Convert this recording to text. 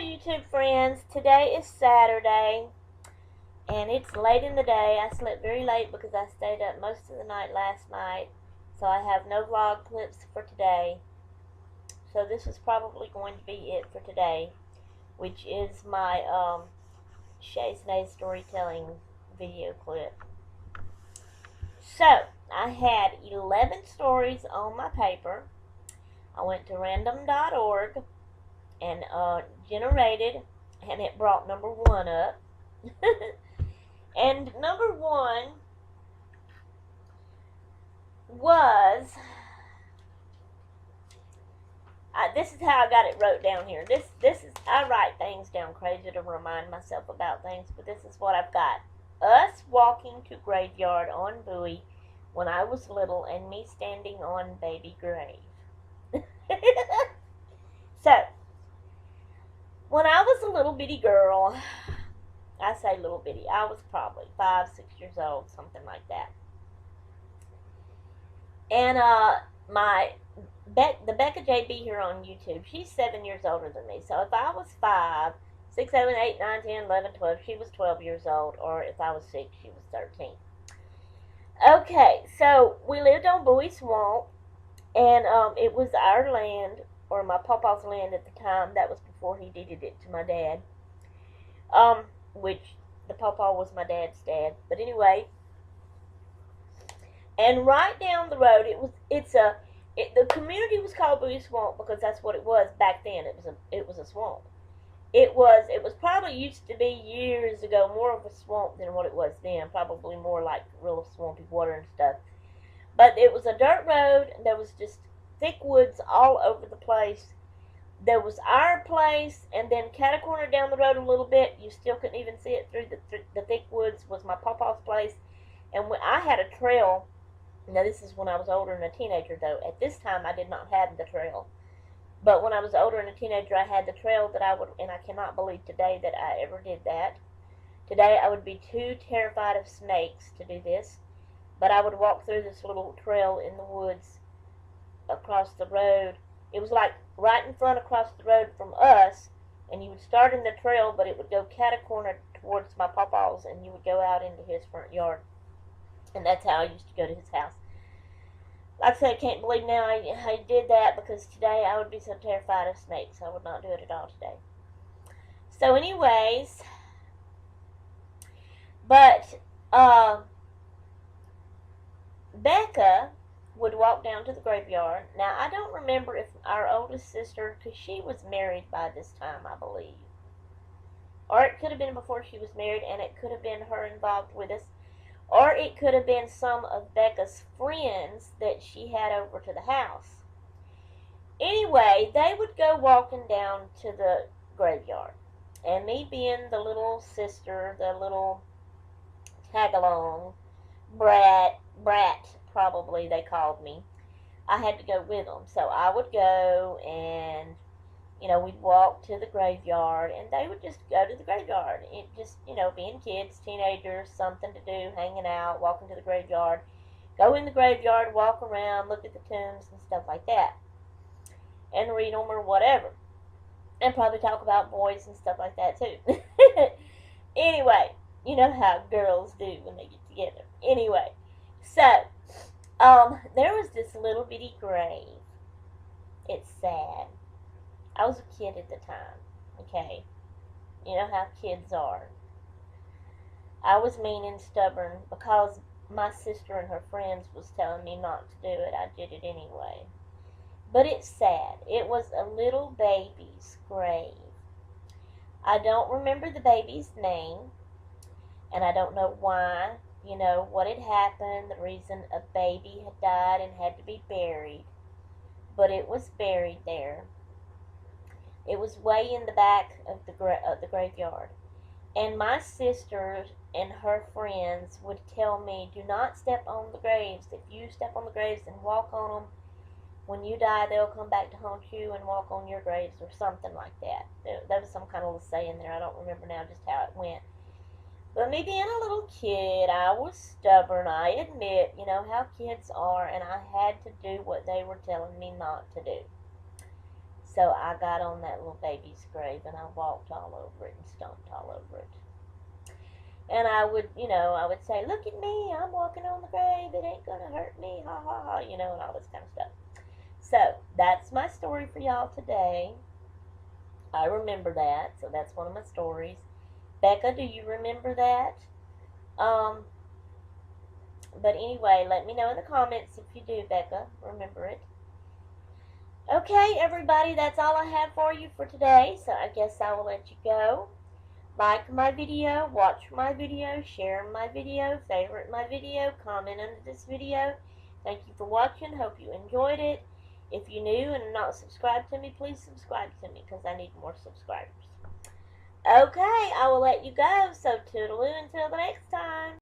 YouTube friends. Today is Saturday, and it's late in the day. I slept very late because I stayed up most of the night last night, so I have no vlog clips for today. So this is probably going to be it for today, which is my shays storytelling video clip. So, I had 11 stories on my paper. I went to random.org and generated, and it brought number 1 up. And number 1 was, this is how I got it wrote down here. This is, I write things down crazy to remind myself about things, but this is what I've got. Us walking to graveyard on buoy when I was little, and me standing on baby grave. So, when I was a little bitty girl, I say little bitty, I was probably 5, 6 years old, something like that. And the Becca JB here on YouTube, she's 7 years older than me. So if I was 5, 6, 7, 8, 9, 10, 11, 12, she was 12 years old. Or if I was 6, she was 13. Okay, so we lived on Bowie Swamp, and it was our land, or my papa's land at the time. That was before he deeded it to my dad. Which the papa was my dad's dad. But anyway, and right down the road, the community was called Bowie Swamp because that's what it was back then. It was a swamp. It was probably used to be years ago more of a swamp than what it was then. Probably more like real swampy water and stuff. But it was a dirt road, and there was just thick woods all over the place. There was our place, and then cat-a-corner down the road a little bit, you still couldn't even see it through the thick woods, was my papa's place. And when I had a trail, now this is when I was older and a teenager though. At this time I did not have the trail. But when I was older and a teenager, I had the trail that I would, and I cannot believe today that I ever did that. Today I would be too terrified of snakes to do this. But I would walk through this little trail in the woods across the road. It was like right in front across the road from us, and you would start in the trail, but it would go cat-a-corner towards my papa's, and you would go out into his front yard. And that's how I used to go to his house. Like I said, I can't believe now I did that, because today I would be so terrified of snakes. I would not do it at all today. So anyways, but Becca would walk down to the graveyard. Now, I don't remember if our oldest sister, because she was married by this time, I believe. Or it could have been before she was married, and it could have been her involved with us. Or it could have been some of Becca's friends that she had over to the house. Anyway, they would go walking down to the graveyard. And me being the little sister, the little tag-along, brat, probably they called me, I had to go with them. So I would go, and we'd walk to the graveyard, and they would just go to the graveyard. It just, being kids, teenagers, something to do, hanging out, walking to the graveyard, go in the graveyard, walk around, look at the tombs and stuff like that, and read them or whatever, and probably talk about boys and stuff like that too. Anyway, you know how girls do when they get together. Anyway, so there was this little bitty grave. It's sad. I was a kid at the time, okay? You know how kids are. I was mean and stubborn because my sister and her friends was telling me not to do it. I did it anyway. But it's sad. It was a little baby's grave. I don't remember the baby's name, and I don't know why, what had happened, the reason a baby had died and had to be buried. But it was buried there. It was way in the back of the graveyard. And my sister and her friends would tell me, do not step on the graves. If you step on the graves and walk on them, when you die, they'll come back to haunt you and walk on your graves, or something like that. There was some kind of little saying there. I don't remember now just how it went. But me being a little kid, I was stubborn, I admit, how kids are, and I had to do what they were telling me not to do. So I got on that little baby's grave and I walked all over it and stomped all over it. And I would, I would say, look at me, I'm walking on the grave, it ain't gonna hurt me, ha ha ha, and all this kind of stuff. So that's my story for y'all today. I remember that, so that's one of my stories. Becca, do you remember that? But anyway, let me know in the comments if you do, Becca. Remember it. Okay, everybody, that's all I have for you for today, so I guess I will let you go. Like my video, watch my video, share my video, favorite my video, comment under this video. Thank you for watching. Hope you enjoyed it. If you're new and not subscribed to me, please subscribe to me because I need more subscribers. Okay, I will let you go, so toodaloo until the next time.